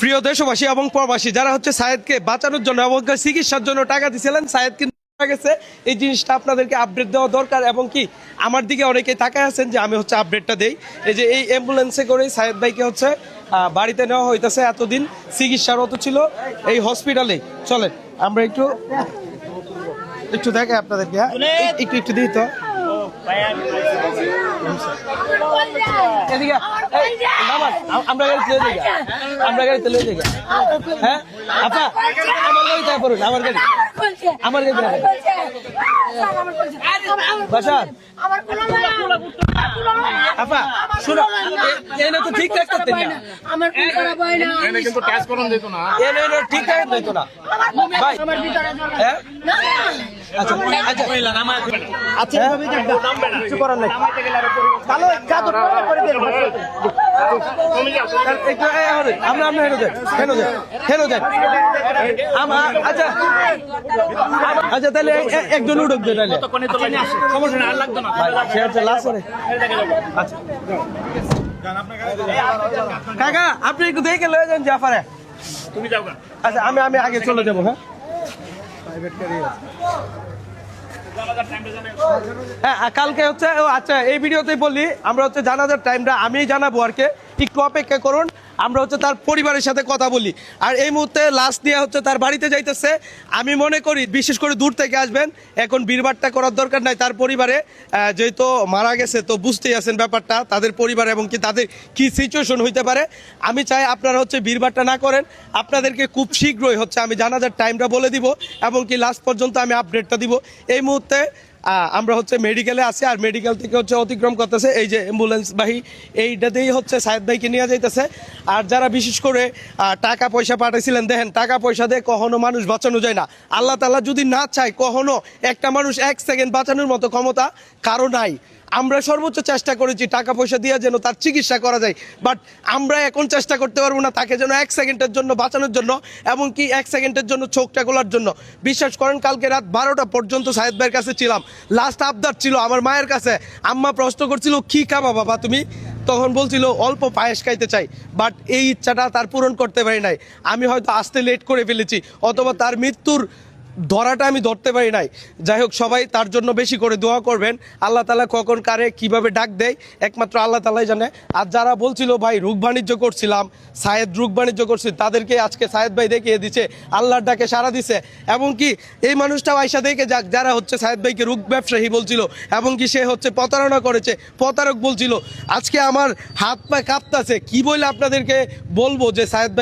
প্রিয় দেশবাসী এবং প্রবাসী যারা হচ্ছে সায়েদকে বাঁচানোর জন্য এবং চিকিৎসার জন্য টাকা দিয়েছিলেন, সায়েদ কিন্তু মারা গেছে। এই জিনিসটা আপনাদেরকে আপডেট দেওয়া দরকার এবং কি আমার দিকে অনেকেই তাকায় আছেন যে আমি হচ্ছে আপডেটটা দেই। এই যে এই অ্যাম্বুলেন্সে করে সায়েদ ভাইকে হচ্ছে বাড়িতে নেওয়া হইতেছে, এতদিন চিকিৎসারত ছিল এই হসপিটালে। চলেন আমরা একটু দেখাই আপনাদেরকে, একটু দিই তো। আমরা গাড়িতে লয়ে যাই, আমরা গাড়িতে লয়ে যাই। হ্যাঁ আপা, আমার গাড়িতে পড়ুন, আমার গাড়ি বাসার আপা শুনো, এনে তো ঠিকঠাক করতেন না, এনে কিন্তু কাজ করুন দিত না, এনে ঠিকঠাক দিত না ভাই। হ্যাঁ আচ্ছা আচ্ছা আচ্ছা, কিছু করার নাই, ভালো কাজ করে দেন। আমরা হেনো যাই, হেনো যাই আমার। আচ্ছা আচ্ছা, তাহলে একজন উঠুক দেয়, তাহলে কাকা আপনি একটু দেখে লয়ে যান জাফারে, তুমি যাও। আচ্ছা আমি আগে চলে যাবো। হ্যাঁ কালকে হচ্ছে, আচ্ছা এই ভিডিওতে বলি আমরা হচ্ছে জানাজার টাইমটা আমি জানাবো আর কি, একটু অপেক্ষা করুন। আমরা হচ্ছে তার পরিবারের সাথে কথা বলি। আর এই মুহূর্তে লাশ নিয়ে হচ্ছে তার বাড়িতে যাইতেছে। আমি মনে করি বিশেষ করে দূর থেকে আসবেন, এখন ভিড়ভাট্টা করার দরকার নাই। তার পরিবারে যেহেতু মারা গেছে তো বুঝতেই আছেন ব্যাপারটা, তাদের পরিবার এবং কি তাদের কি সিচুয়েশন হইতে পারে। আমি চাই আপনারা হচ্ছে ভিড়ভাট্টা না করেন। আপনাদেরকে খুব শীঘ্রই হচ্ছে আমি জানাজার টাইমটা বলে দিব এবং কি লাস্ট পর্যন্ত আমি আপডেটটা দিব। এই মুহূর্তে আমরা হচ্ছে মেডিকেলে আছি, আর মেডিকেল থেকে হচ্ছে অতিক্রম করতেছে এই যে অ্যাম্বুলেন্স বাহী, এইটাতেই হচ্ছে সায়েদ ভাইকে নিয়ে যাইতেছে। আর যারা বিশেষ করে টাকা পয়সা পাঠাইছিলেন, দেখেন টাকা পয়সা দিয়ে কখনো মানুষ বাঁচানো যায় না। আল্লাহ তাআলা যদি না চায় কখনো একটা মানুষ 1 সেকেন্ড বাঁচানোর মতো ক্ষমতা কারো নাই। আমরা সর্বোচ্চ চেষ্টা করেছি টাকা পয়সা দিয়ে যেন তার চিকিৎসা করা যায়, বাট আমরা এখন চেষ্টা করতে পারবো না তাকে যেন 1 সেকেন্ডের জন্য বাঁচানোর জন্য এবং কি 1 সেকেন্ডের জন্য চোখটা খোলার জন্য। বিশ্বাস করেন কালকে রাত 12টা পর্যন্ত সায়েদ ভাইয়ের কাছে ছিলাম। লাস্ট আবদার ছিল আমার মায়ের কাছে, আম্মা প্রশ্ন করছিল কি খাবা বাবা তুমি, তখন বলছিল অল্প পায়েস খাইতে চাই, বাট এই ইচ্ছাটা তার পূরণ করতে পারি নাই। আমি হয়তো আসতে লেট করে ফেলেছি, অথবা তার মৃত্যুর ধরাটা আমি ধরতে পারি নাই। যাই হোক, সবাই তার জন্য বেশি করে দোয়া করবেন। আল্লাহ তাআলা কখন কারে কিভাবে ডাক দেয় একমাত্র আল্লাহ তাআলাই জানে। আর যারা বলছিল ভাই রোগ বাণিজ্য করছিলাম, সায়েদ রোগ বাণিজ্য করছিল, তাদেরকে আজকে সায়েদ ভাই দেখিয়ে দিচ্ছে, আল্লাহর ডাকে সাড়া দিছে। এবং কি এই মানুষটাও আয়সা দেখে যাক, যারা হচ্ছে সায়েদ ভাইকে রোগ ব্যবসায়ী বলছিল এবং কি সে হচ্ছে প্রতারণা করেছে, প্রতারক বলছিল। আজকে আমার হাত পা কাঁপতাছে, কি বলে আপনাদেরকে বলবো যে সায়েদ ভাই